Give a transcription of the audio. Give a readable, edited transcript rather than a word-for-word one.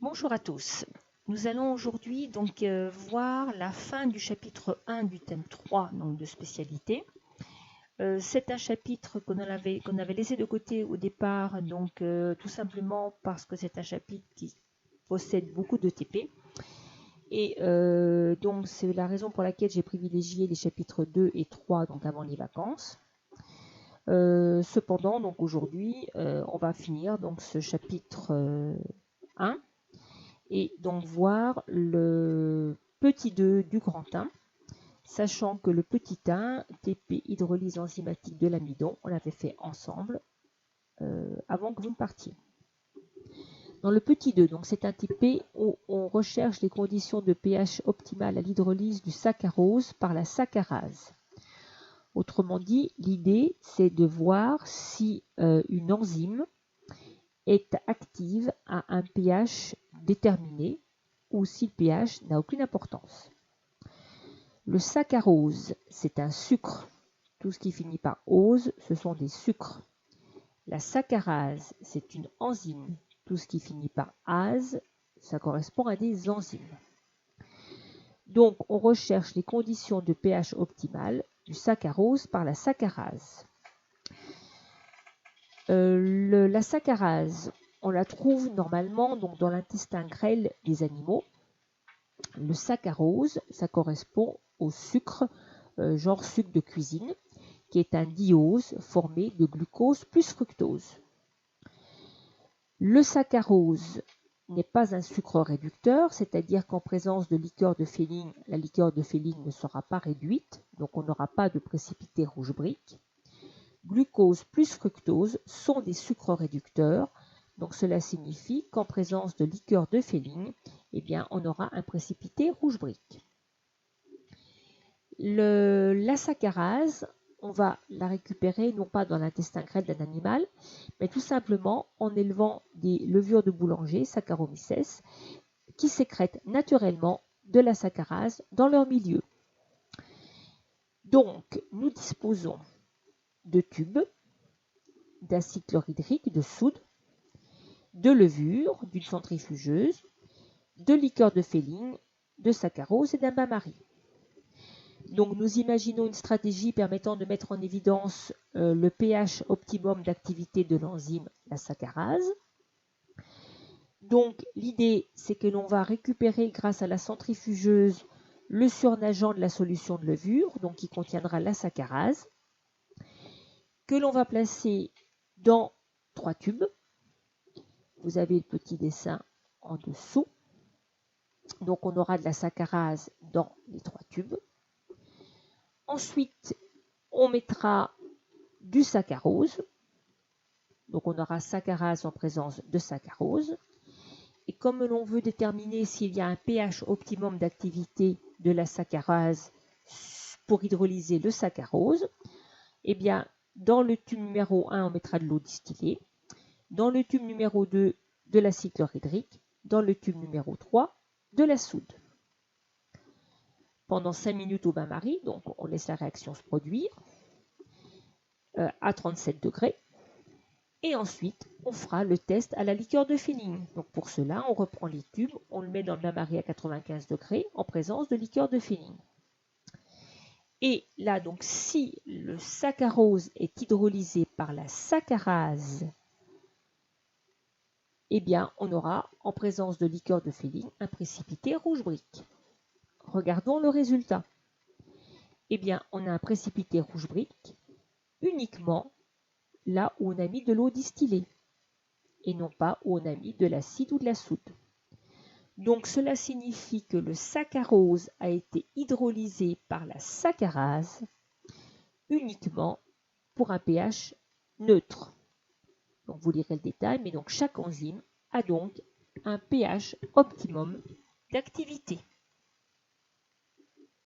Bonjour à tous. Nous allons aujourd'hui donc voir la fin du chapitre 1 du thème 3 donc de spécialité. C'est un chapitre qu'on avait laissé de côté au départ, donc tout simplement parce que c'est un chapitre qui possède beaucoup de TP. Et donc c'est la raison pour laquelle j'ai privilégié les chapitres 2 et 3 donc avant les vacances. Cependant, donc aujourd'hui, on va finir donc ce chapitre 1 et donc voir le petit 2 du grand 1, sachant que le petit 1, TP hydrolyse enzymatique de l'amidon, on l'avait fait ensemble avant que vous ne partiez. Dans le petit 2, donc c'est un TP où on recherche les conditions de pH optimales à l'hydrolyse du saccharose par la saccharase. Autrement dit, l'idée c'est de voir si une enzyme est active à un pH déterminé ou si le pH n'a aucune importance. Le saccharose, c'est un sucre. Tout ce qui finit par ose, ce sont des sucres. La saccharase, c'est une enzyme. Tout ce qui finit par ase, ça correspond à des enzymes. Donc, on recherche les conditions de pH optimales du saccharose par la saccharase. La saccharase, on la trouve normalement donc, dans l'intestin grêle des animaux. Le saccharose, ça correspond au sucre, genre sucre de cuisine, qui est un diose formé de glucose plus fructose. Le saccharose n'est pas un sucre réducteur, c'est-à-dire qu'en présence de liqueur de Fehling, la liqueur de Fehling ne sera pas réduite, donc on n'aura pas de précipité rouge brique. Glucose plus fructose sont des sucres réducteurs, donc cela signifie qu'en présence de liqueur de Fehling, eh bien, on aura un précipité rouge brique. La saccharase, on va la récupérer non pas dans l'intestin grêle d'un animal, mais tout simplement en élevant des levures de boulanger, Saccharomyces, qui sécrètent naturellement de la saccharase dans leur milieu. Donc, nous disposons de tubes, d'acide chlorhydrique, de soude, de levure, d'une centrifugeuse, de liqueur de Fehling, de saccharose et d'un bain-marie. Donc nous imaginons une stratégie permettant de mettre en évidence le pH optimum d'activité de l'enzyme, la saccharase. Donc l'idée c'est que l'on va récupérer grâce à la centrifugeuse le surnageant de la solution de levure, donc qui contiendra la saccharase, que l'on va placer dans 3 tubes. Vous avez le petit dessin en dessous. Donc on aura de la saccharase dans les 3 tubes. Ensuite, on mettra du saccharose. Donc on aura saccharase en présence de saccharose. Et comme l'on veut déterminer s'il y a un pH optimum d'activité de la saccharase pour hydrolyser le saccharose, eh bien, dans le tube numéro 1, on mettra de l'eau distillée. Dans le tube numéro 2, de l'acide chlorhydrique. Dans le tube numéro 3, de la soude. Pendant 5 minutes au bain-marie, donc on laisse la réaction se produire à 37 degrés. Et ensuite, on fera le test à la liqueur de Fehling. Donc pour cela, on reprend les tubes, on le met dans le bain-marie à 95 degrés en présence de liqueur de Fehling. Et là, donc, si le saccharose est hydrolysé par la saccharase, eh bien, on aura, en présence de liqueur de Fehling, un précipité rouge brique. Regardons le résultat. Eh bien, on a un précipité rouge brique uniquement là où on a mis de l'eau distillée et non pas où on a mis de l'acide ou de la soude. Donc cela signifie que le saccharose a été hydrolysé par la saccharase uniquement pour un pH neutre. Donc vous lirez le détail, mais donc chaque enzyme a donc un pH optimum d'activité.